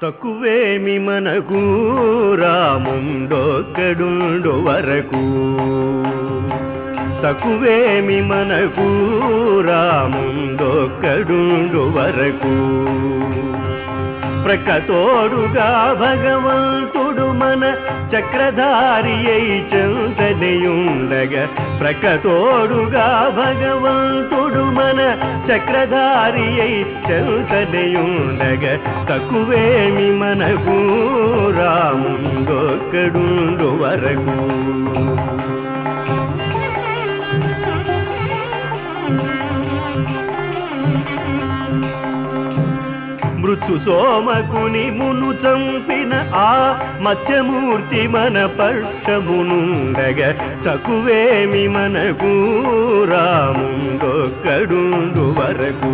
తక్కువేమి మనకు రాముండొక్కడుండు వరకు తక్కువేమి మనకు రాముండొక్కడుండు వరకు ప్రకతోడుగా భగవంతుడు మన చక్రధారి అయి చెంతనియుండగా ప్రకతోడుగా భగవంతుడు మన చక్రధారి అయి చెంతనియుండగా తక్కువేమి మనకు రాముండొక్కడుండు వరకు మృత్యు సోమకుని మును చంపిన ఆ మత్స్యమూర్తి మన పక్షమునుండగా తక్కువేమి మనకు రాముండొక్కడుండు వరకు